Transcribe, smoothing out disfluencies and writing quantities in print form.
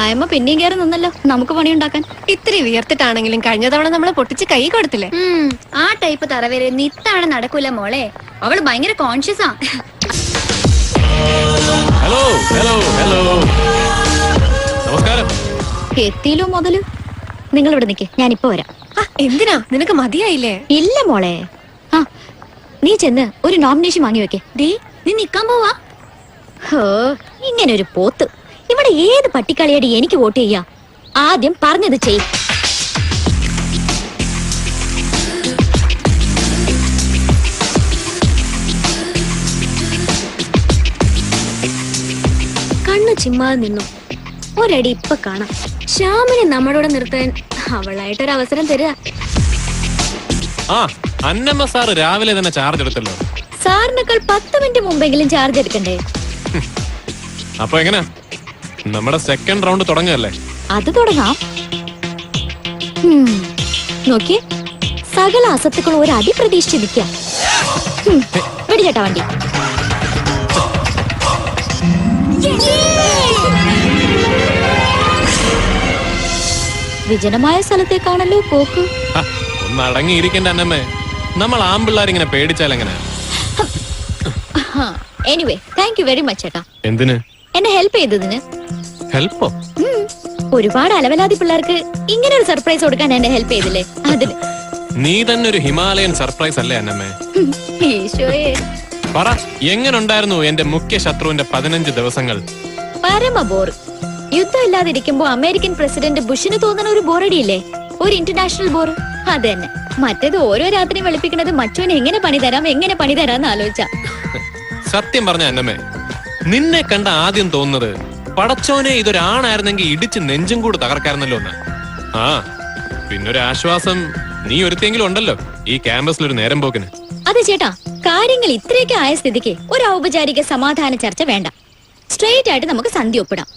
ആയമ്മ പിന്നെയും കയറി നിന്നല്ലോ നമുക്ക് പണിയുണ്ടാക്കാൻ. ഇത്തിരി വിയർത്തിട്ടാണെങ്കിലും കഴിഞ്ഞ തവണ നമ്മളെ പൊട്ടിച്ച് കൈ കൊടുത്തില്ലേ? ആ ടൈപ്പ് തറവേരെ നിത്താണ് നടക്കൂല മോളെ. അവള് ഭയങ്കര കോൺഷ്യസാ. ഹലോ ഹലോ ഹലോ, നമസ്കാരം. എത്തിയില്ലോ മുതല്. നിങ്ങൾ ഇവിടെ നിൽക്കേ, ഞാനിപ്പോ വരാം. എന്തിനാ, നിനക്ക് മതിയായില്ലേ? ഇല്ല മോളെ. ആ നീ ചെന്ന് ഒരു നോമിനേഷൻ വാങ്ങി വെക്കേ. നീ നിക്കാൻ പോവാ? ഹോ, ഇങ്ങനെ ഒരു പോത്ത്. ഇവിടെ ഏത് പട്ടിക്കളിയടി എനിക്ക് വോട്ട് ചെയ്യാ? ആദ്യം പറഞ്ഞത് ചെയ്. കണ്ണു ചിമ്മാതെ നിന്നു. ഒരടി ഇപ്പൊ കാണാം. ശ്യാമിനെ നമ്മളോട് നിർത്താൻ അവളായിട്ടൊരവസരം തരിക. ആ അന്നമ്മ സാറ് രാവിലെ തന്നെ ചാർജ് എടുത്തല്ലോ. സാറിനേക്കാൾ 10 മിനിറ്റ് മുമ്പെങ്കിലും ചാർജ് എടുക്കണ്ടേ? അപ്പൊ എങ്ങനെ നമ്മുടെ സെക്കൻഡ് റൗണ്ട് തുടങ്ങല്ലേ? അത് തുടങ്ങാം. നോക്കിയേ, സകല അസത്തുക്കളും ഒരു അടി പ്രതീക്ഷിച്ച് നിൽക്കാം. വെടിചേട്ടാ വണ്ടി. വിജനമായ സ്ഥലത്തേക്കാണല്ലോ പോക്ക്. ഒന്ന് അടങ്ങിയിരിക്കണ്ട അന്നമ്മേ, നമ്മൾ ആമ്പിള്ളാരിങ്ങനെ പേടിച്ചാലെങ്ങനെ? Anyway, thank you very much ചേട്ടാ. എന്തിന്? എന്നെ ഹെൽപ്പ് ചെയ്തതിന്. ഹെൽപ്പോ? ഒരുപാട് അലവലാതി പിള്ളേർക്ക് ഇങ്ങനെ ഒരു സർപ്രൈസ് കൊടുക്കാൻ എന്നെ ഹെൽപ്പ് ചെയ്തില്ലേ, അതിന്. നീ തന്നെ ഒരു ഹിമാലയൻ സർപ്രൈസ് അല്ലേ അന്നമ്മേ? ഈശോയെ. പറ, എങ്ങനെ ഉണ്ടായിരുന്നു എന്റെ മുഖ്യ ശത്രുവിന്റെ 15 ദിവസങ്ങൾ? പരമ ബോർ. യുദ്ധം ഇല്ലാതിരിക്കുമ്പോ അമേരിക്കൻ പ്രസിഡന്റ് ബുഷിന് തോന്നുന്ന ഒരു ബോറടിയില്ലേ, ഒരു ഇന്റർനാഷണൽ ബോർ. അത് തന്നെ. മറ്റേത് ഓരോ രാത്രി വെളുപ്പിക്കുന്നത് മറ്റോനെ എങ്ങനെ പണി തരാന്ന് ആലോചിച്ച. സത്യം പറഞ്ഞ അന്നമ്മേ, നിന്നെ കണ്ട ആദ്യം തോന്നുന്നത് പടച്ചോനെ ഇതൊരാണായിരുന്നെങ്കിൽ ഇടിച്ച് നെഞ്ചും കൂട് തകർക്കായിരുന്നല്ലോ എന്ന്. ആ പിന്നൊരു ആശ്വാസം, നീ ഒരുത്തെങ്കിലും ഉണ്ടല്ലോ ഈ ക്യാമ്പസിലൊരു നേരം പോക്കിന്. അതെ ചേട്ടാ, കാര്യങ്ങൾ ഇത്രയൊക്കെ ആയ സ്ഥിതിക്ക് ഒരു ഔപചാരിക സമാധാന ചർച്ച വേണ്ട. സ്ട്രെയിറ്റ് ആയിട്ട് നമുക്ക് സന്ധി ഒപ്പിടാം.